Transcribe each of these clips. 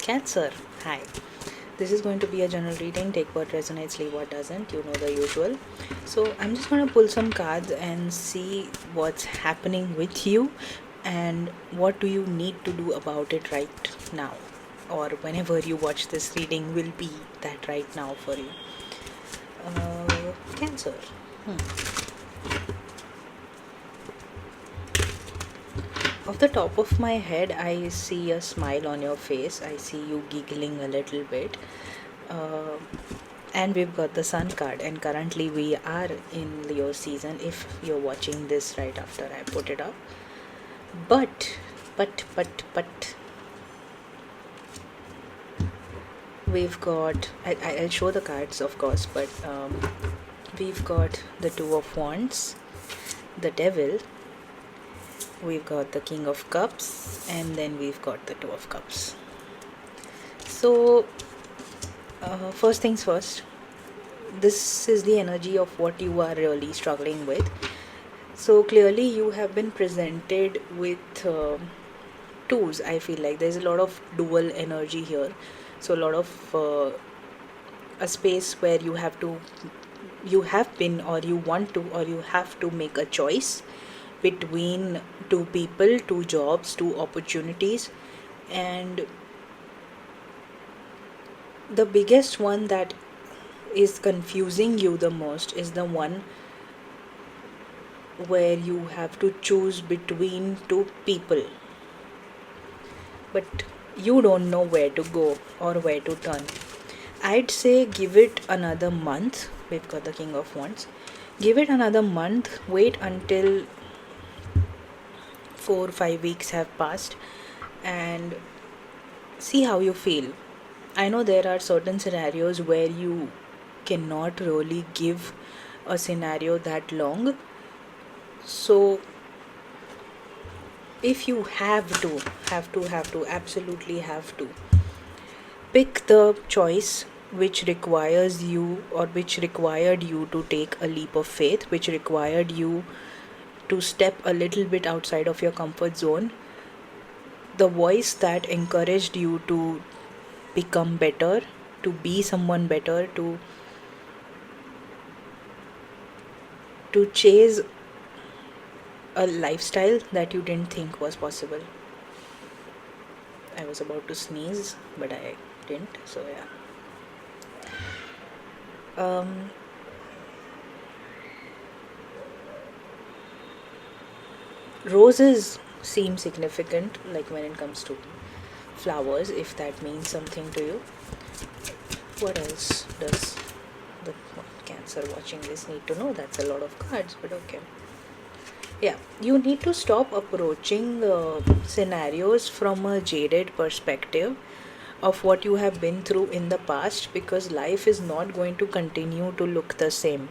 Cancer, hi. This is going to be a general reading. Take what resonates, leave what doesn't. You know the usual. So, I'm just going to pull some cards and see what's happening with you and what do you need to do about it right now, or whenever you watch this reading, will be that right now for you. Cancer. Off the top of my head, I see a smile on your face. I see you giggling a little bit. Uh, and we've got the Sun card, and currently we are in Leo season if you're watching this right after I put it up. But, we've got, I'll show the cards, of course, but we've got the Two of Wands, the Devil, we've got the King of Cups, and then we've got the Two of Cups. So first things first, this is the energy of what you are really struggling with. So clearly you have been presented with twos. I feel like there's a lot of dual energy here. So a lot of a space where you have been, or you want to, or you have to make a choice between two people, two jobs, two opportunities. And the biggest one that is confusing you the most is the one where you have to choose between two people, but you don't know where to go or where to turn. I'd say give it another month. We've got the King of Wands. Give it another month. Wait until 4 or 5 weeks have passed and see how you feel. I know there are certain scenarios where you cannot really give a scenario that long. So if you absolutely have to, pick the choice which requires you, or which required you to take a leap of faith, which required you to step a little bit outside of your comfort zone. The voice that encouraged you to become better, to be someone better, to chase a lifestyle that you didn't think was possible. I was about to sneeze, but I didn't, so yeah. Roses seem significant, like when it comes to flowers, if that means something to you. What else does the Cancer watching this need to know? That's a lot of cards, but okay. Yeah, you need to stop approaching scenarios from a jaded perspective of what you have been through in the past, because life is not going to continue to look the same.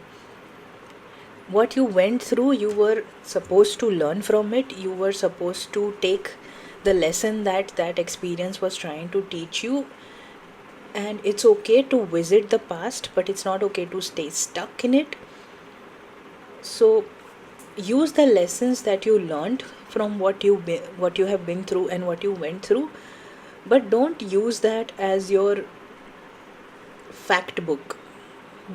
What you went through, you were supposed to learn from it. You were supposed to take the lesson that experience was trying to teach you. And it's okay to visit the past, but it's not okay to stay stuck in it. So use the lessons that you learned from what you have been through and what you went through, but don't use that as your fact book,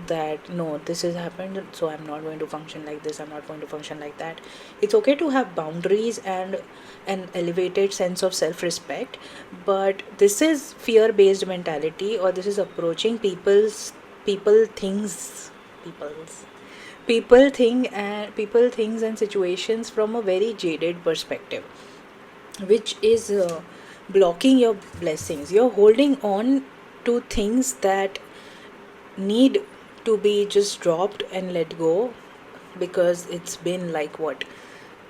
that no, this has happened, so I'm not going to function like this, I'm not going to function like that. It's okay to have boundaries and an elevated sense of self-respect, but this is fear-based mentality, or this is approaching people things people, things and situations from a very jaded perspective, which is blocking your blessings. You're holding on to things that need to be just dropped and let go, because it's been like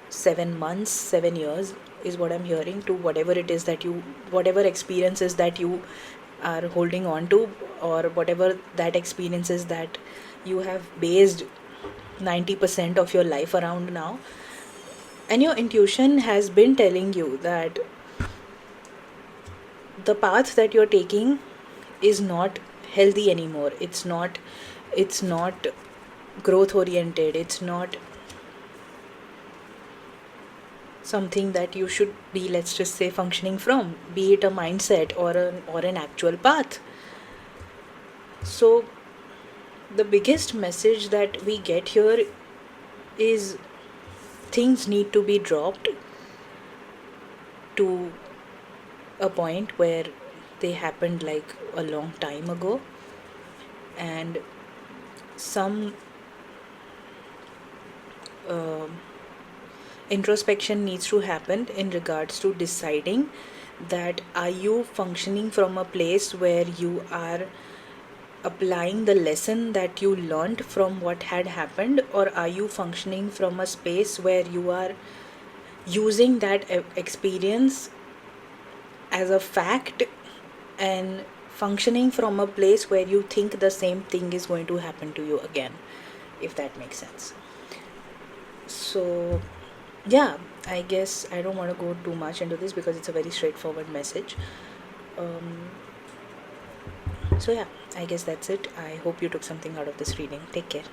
7 months, 7 years is what I'm hearing, to whatever it is that whatever experiences that you are holding on to, or whatever that experiences that you have based 90% of your life around now. And your intuition has been telling you that the path that you're taking is not healthy anymore. It's not growth oriented. It's not something that you should be, let's just say, functioning from, be it a mindset or an actual path. So the biggest message that we get here is things need to be dropped to a point where they happened like a long time ago, and some uh, introspection needs to happen in regards to deciding that are you functioning from a place where you are applying the lesson that you learned from what had happened, or are you functioning from a space where you are using that experience as a fact and functioning from a place where you think the same thing is going to happen to you again, if that makes sense. So yeah, I guess I don't want to go too much into this because it's a very straightforward message. um, so yeah, I guess that's it. I hope you took something out of this reading. Take care.